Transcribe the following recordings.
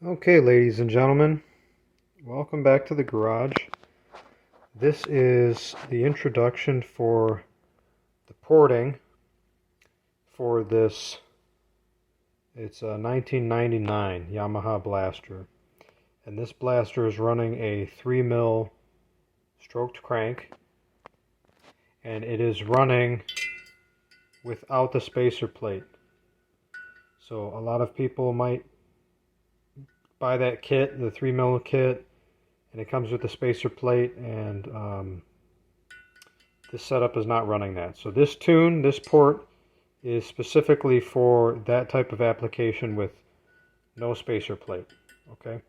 Okay, ladies and gentlemen, welcome back to the garage. This is the introduction for the porting for this. It's a 1999 Yamaha Blaster, and this blaster is running a 3mm stroked crank, and it is running without the spacer plate. So a lot of people might buy that kit, the 3mm kit, and it comes with the spacer plate, and this setup is not running that. So this port is specifically for that type of application with no spacer plate. Okay.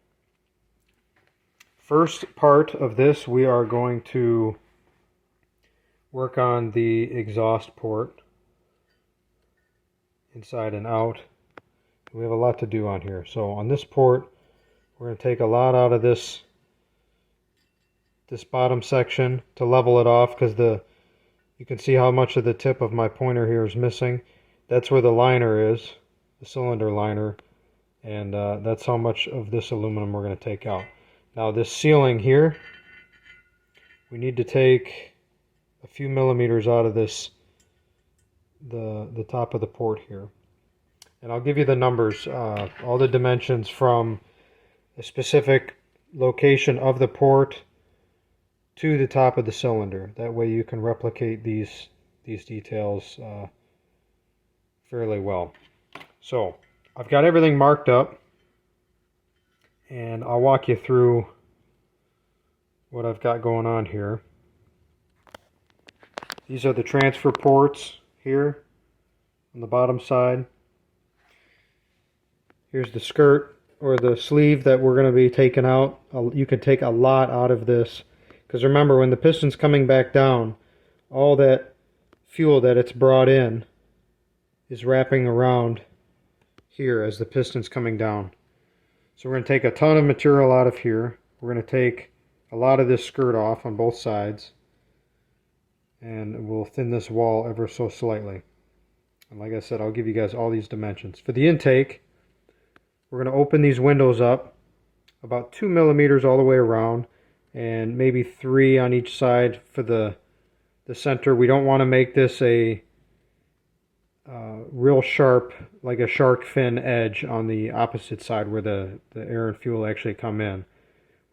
First part of this, we are going to work on the exhaust port inside and out. We have a lot to do on here. So on this port, we're going to take a lot out of this bottom section to level it off, because you can see how much of the tip of my pointer here is missing. That's where the liner is, the cylinder liner, and that's how much of this aluminum we're going to take out. Now this sealing here, we need to take a few millimeters out of this, the top of the port here. And I'll give you the numbers, all the dimensions from a specific location of the port to the top of the cylinder. That way you can replicate these details fairly well. So I've got everything marked up, and I'll walk you through what I've got going on here. These are the transfer ports here on the bottom side. Here's the skirt, or the sleeve, that we're going to be taking out. You can take a lot out of this, because remember, when the piston's coming back down, all that fuel that it's brought in is wrapping around here as the piston's coming down. So we're going to take a ton of material out of here. We're going to take a lot of this skirt off on both sides, and we'll thin this wall ever so slightly. And like I said, I'll give you guys all these dimensions. For the intake, we're going to open these windows up about 2 millimeters all the way around, and maybe 3 on each side for the center. We don't want to make this a real sharp, like a shark fin edge on the opposite side where the air and fuel actually come in.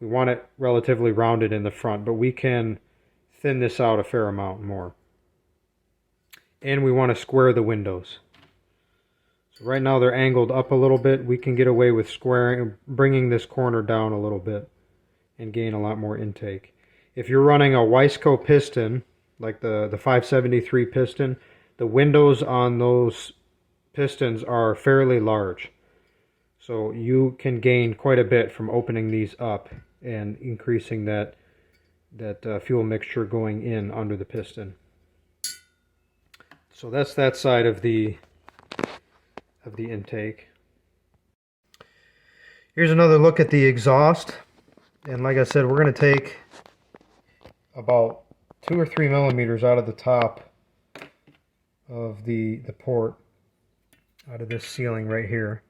We want it relatively rounded in the front, but we can thin this out a fair amount more. And we want to square the windows. So right now they're angled up a little bit. We can get away with squaring, bringing this corner down a little bit, and gain a lot more intake. If you're running a Wiseco piston, like the 573 piston, the windows on those pistons are fairly large. So you can gain quite a bit from opening these up and increasing that fuel mixture going in under the piston. So that's that side of the intake. Here's another look at the exhaust. And like I said, we're going to take about 2 or 3 millimeters out of the top of the port, out of this sealing right here.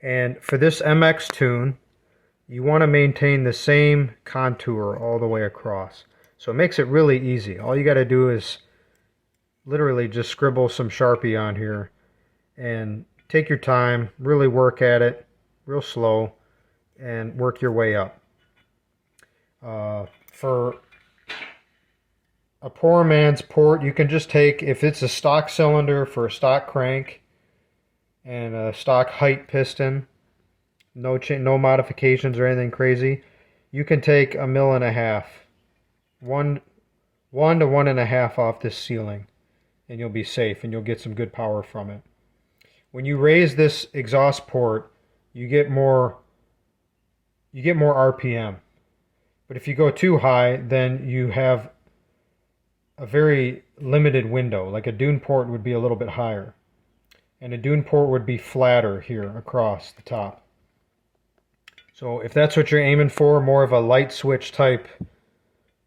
And for this MX tune, you want to maintain the same contour all the way across. So it makes it really easy. All you got to do is literally just scribble some Sharpie on here and take your time, really work at it real slow, and work your way up. For a poor man's port, you can just take, if it's a stock cylinder for a stock crank and a stock height piston, no modifications or anything crazy, you can take 1.5 mil, one to 1.5 off this sealing, and you'll be safe, and you'll get some good power from it. When you raise this exhaust port, you get more RPM. But if you go too high, then you have a very limited window. Like a dune port would be a little bit higher, and a dune port would be flatter here across the top. So if that's what you're aiming for, more of a light switch type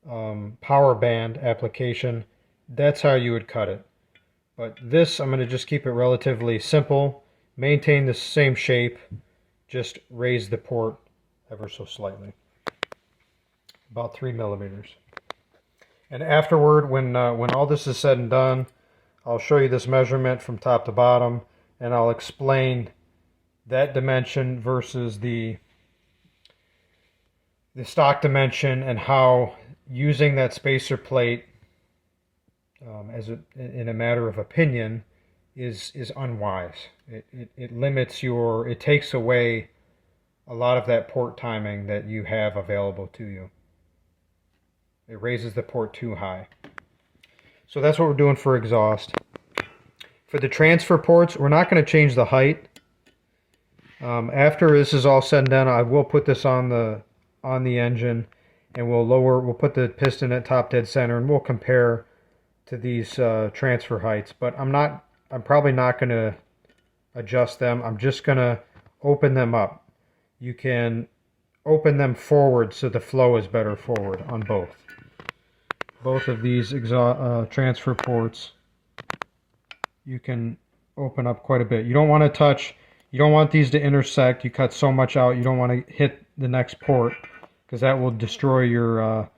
power band application, that's how you would cut it. But this, I'm going to just keep it relatively simple, maintain the same shape, just raise the port ever so slightly, about 3 millimeters. And afterward, when all this is said and done, I'll show you this measurement from top to bottom, and I'll explain that dimension versus the stock dimension, and how using that spacer plate in a matter of opinion is unwise. It limits it takes away a lot of that port timing that you have available to you. It raises the port too high. So that's what we're doing for exhaust. For the transfer ports, we're not going to change the height. After this is all said and done, I will put this on the engine, and we'll put the piston at top dead center, and we'll compare to these transfer heights. But I'm probably not going to adjust them. I'm just going to open them up. You can open them forward so the flow is better forward on both. Both of these transfer ports, you can open up quite a bit. You don't want to touch, you don't want these to intersect. You cut so much out, you don't want to hit the next port, because that will destroy your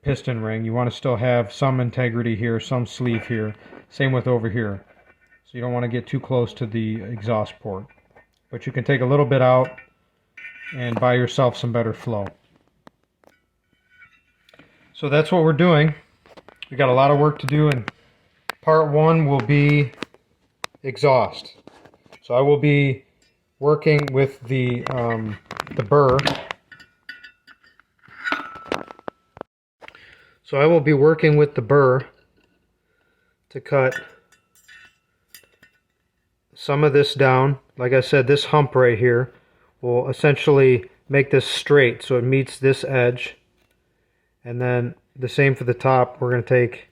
piston ring. You want to still have some integrity here, some sleeve here. Same with over here. So you don't want to get too close to the exhaust port. But you can take a little bit out and buy yourself some better flow. So that's what we're doing. We got a lot of work to do, and part one will be exhaust. So I will be working with the burr. So I will be working with the burr to cut some of this down. Like I said, this hump right here will essentially make this straight so it meets this edge. And then the same for the top. We're going to take,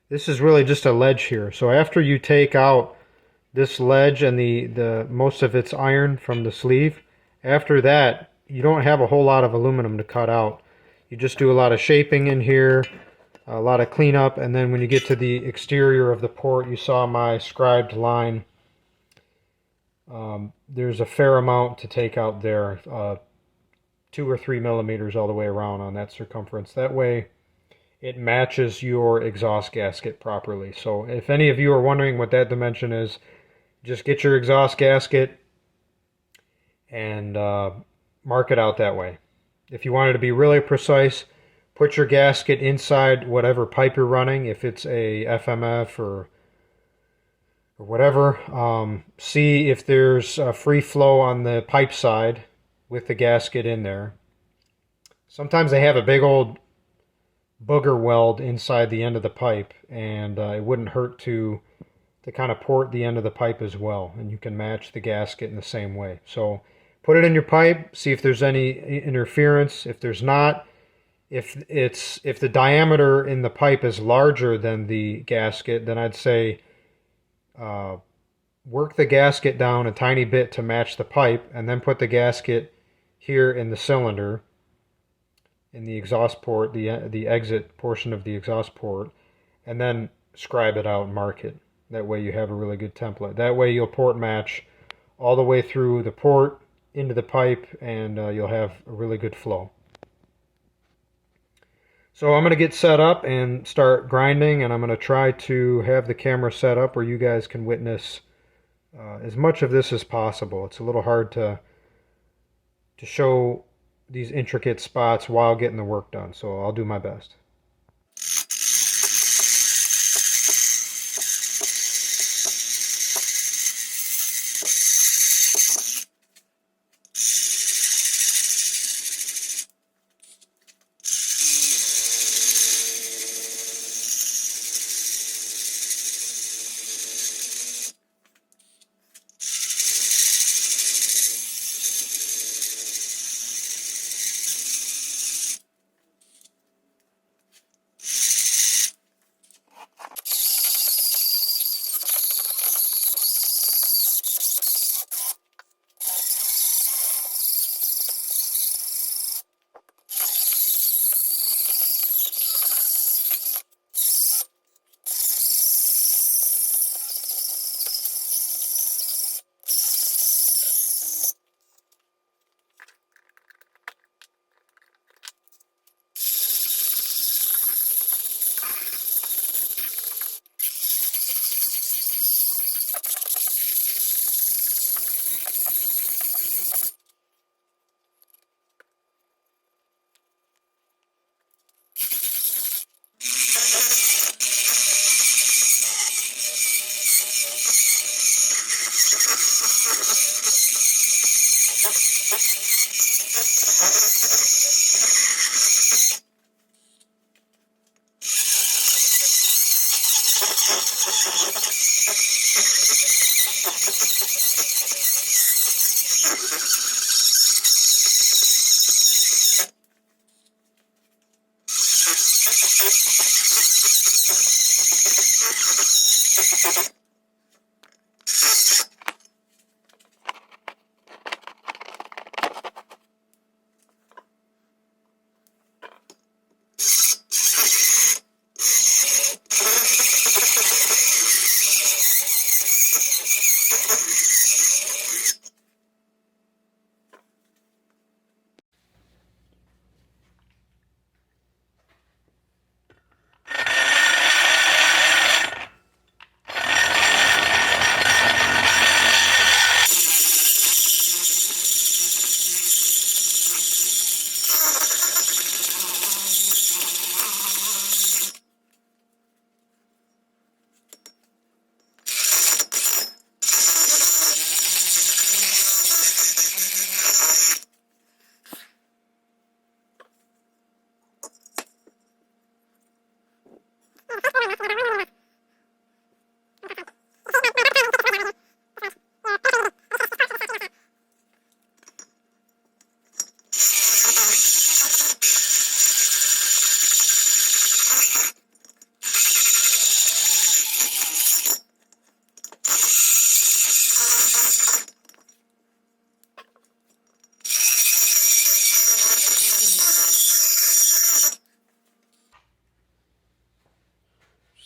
this is really just a ledge here. So after you take out this ledge and the most of its iron from the sleeve, after that you don't have a whole lot of aluminum to cut out. You just do a lot of shaping in here, a lot of cleanup, and then when you get to the exterior of the port, you saw my scribed line. There's a fair amount to take out there, 2 or 3 millimeters all the way around on that circumference. That way it matches your exhaust gasket properly. So if any of you are wondering what that dimension is, just get your exhaust gasket and mark it out that way. If you wanted to be really precise, put your gasket inside whatever pipe you're running. If it's a FMF or whatever, see if there's a free flow on the pipe side with the gasket in there. Sometimes they have a big old booger weld inside the end of the pipe, and it wouldn't hurt to kind of port the end of the pipe as well, and you can match the gasket in the same way. So put it in your pipe, see if there's any interference. If there's not, if the diameter in the pipe is larger than the gasket, then I'd say work the gasket down a tiny bit to match the pipe, and then put the gasket here in the cylinder, in the exhaust port, the exit portion of the exhaust port, and then scribe it out and mark it. That way you have a really good template. That way you'll port match all the way through the port into the pipe, and you'll have a really good flow. So I'm going to get set up and start grinding, and I'm going to try to have the camera set up where you guys can witness as much of this as possible. It's a little hard to show these intricate spots while getting the work done, so I'll do my best.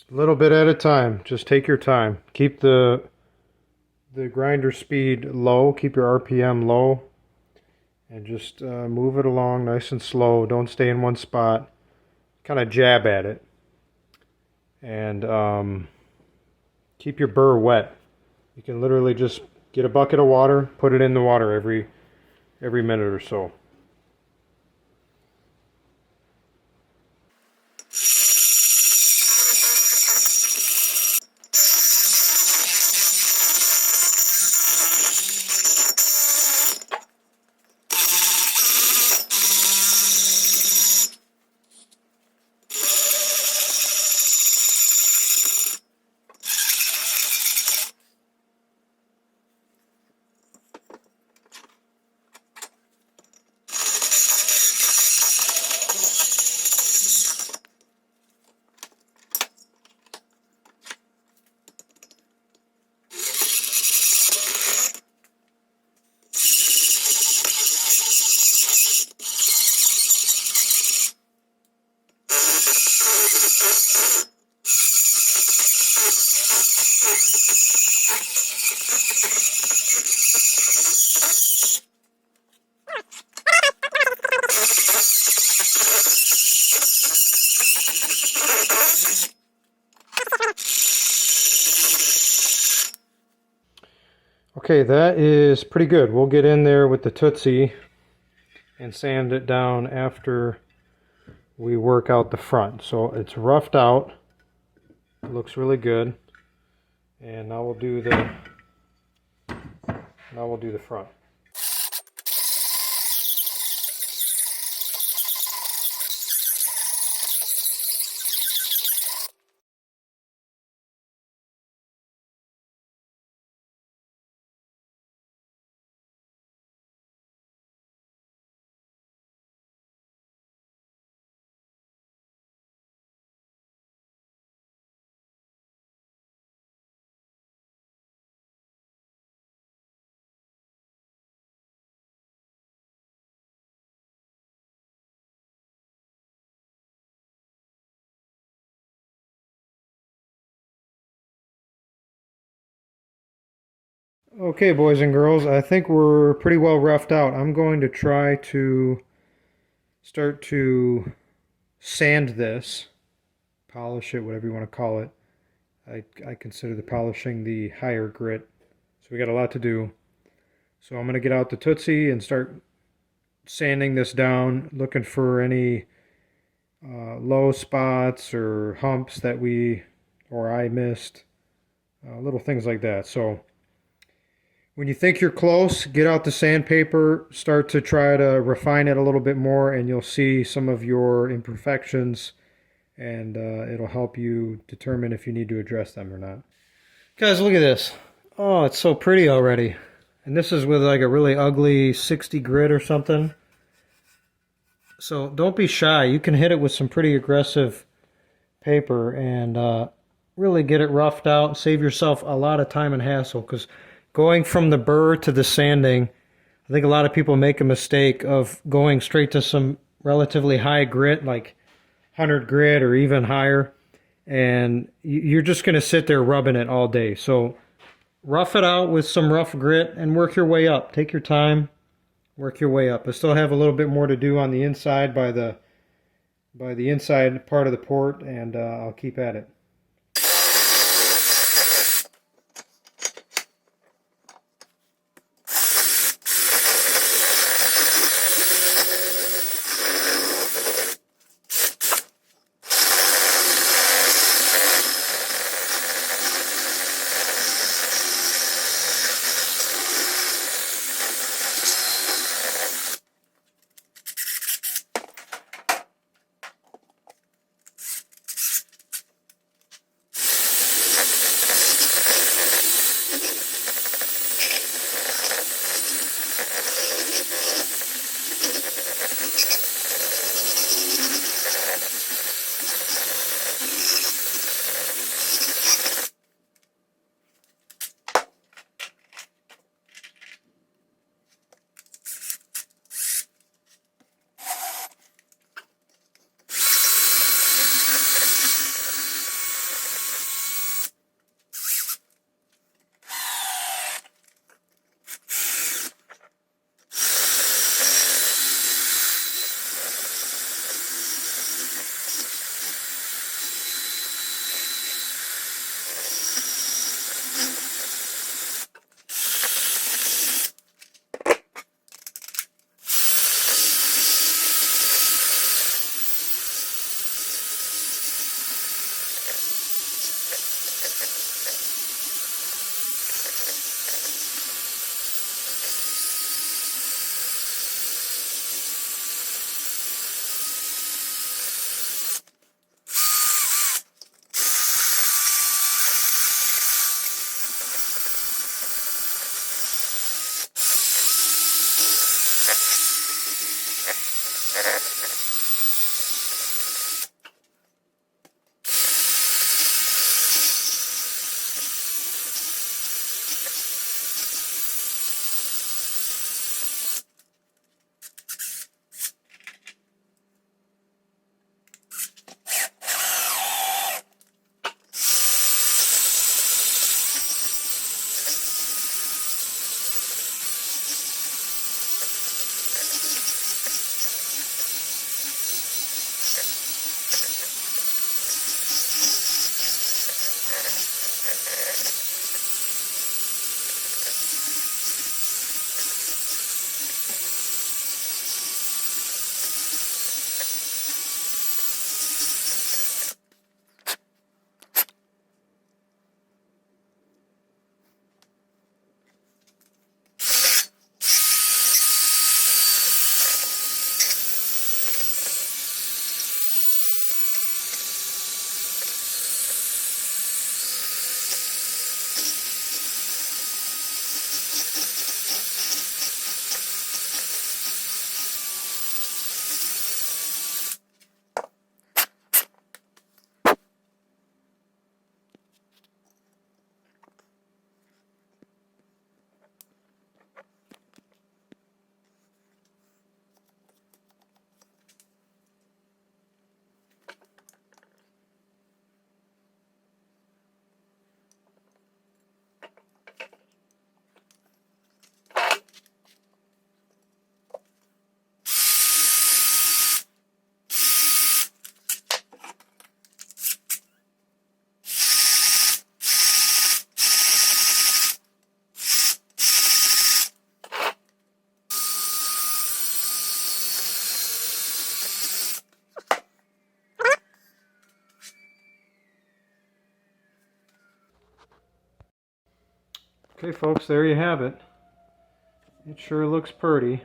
A little bit at a time. Just take your time. Keep the grinder speed low. Keep your RPM low. And just move it along nice and slow. Don't stay in one spot. Kind of jab at it. And keep your burr wet. You can literally just get a bucket of water, put it in the water every minute or so. Okay, that is pretty good. We'll get in there with the Tootsie and sand it down after we work out the front. So it's roughed out. It looks really good. And now we'll do the front. Okay, boys and girls, I think we're pretty well roughed out. I'm going to try to start to sand this, polish it, whatever you want to call it. I consider the polishing the higher grit. So we got a lot to do. So I'm going to get out the Tootsie and start sanding this down, looking for any low spots or humps that I missed, little things like that. So When you think you're close, get out the sandpaper, start to try to refine it a little bit more, and you'll see some of your imperfections, and it'll help you determine if you need to address them or not. Guys, look at this. Oh, it's so pretty already. And this is with like a really ugly 60 grit or something. So don't be shy. You can hit it with some pretty aggressive paper and really get it roughed out. Save yourself a lot of time and hassle, because going from the burr to the sanding, I think a lot of people make a mistake of going straight to some relatively high grit, like 100 grit or even higher, and you're just going to sit there rubbing it all day. So rough it out with some rough grit and work your way up. Take your time, work your way up. I still have a little bit more to do on the inside by the inside part of the port, and I'll keep at it. Okay folks, there you have it. It sure looks pretty.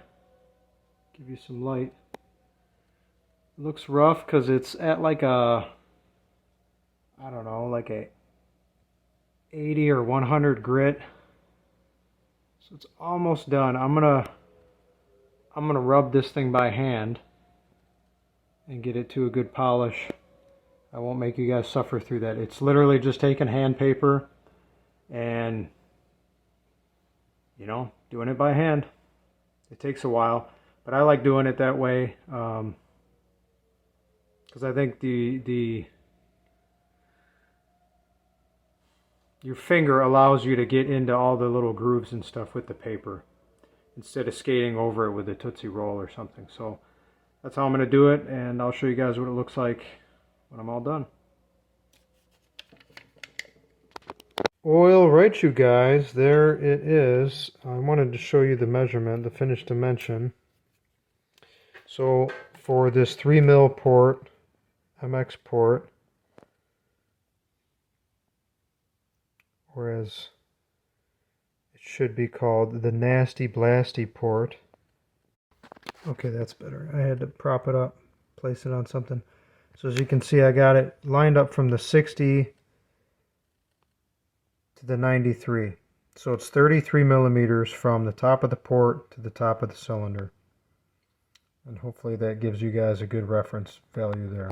Give you some light. It looks rough because it's at like a, I don't know, like a 80 or 100 grit. So it's almost done. I'm gonna rub this thing by hand and get it to a good polish. I won't make you guys suffer through that. It's literally just taking hand paper and, you know, doing it by hand. It takes a while, but I like doing it that way because I think your finger allows you to get into all the little grooves and stuff with the paper instead of skating over it with a Tootsie Roll or something. So that's how I'm going to do it, and I'll show you guys what it looks like when I'm all done. Well, right, you guys, there it is. I wanted to show you the measurement, the finished dimension. So for this 3mm port, MX port, whereas it should be called the Nasty Blasty port. Okay, that's better. I had to prop it up, place it on something. So as you can see, I got it lined up from the 60 to the 93. So it's 33 millimeters from the top of the port to the top of the cylinder. And hopefully that gives you guys a good reference value there.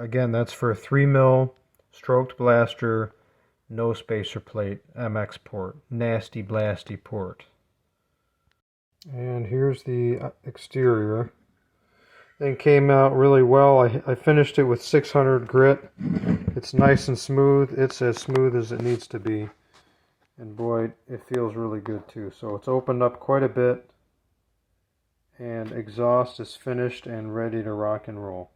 Again, that's for a 3mm stroked blaster, no spacer plate, MX port, Nasty Blasty port. And here's the exterior. Thing came out really well. I finished it with 600 grit. It's nice and smooth. It's as smooth as it needs to be. And boy, it feels really good too. So it's opened up quite a bit. And exhaust is finished and ready to rock and roll.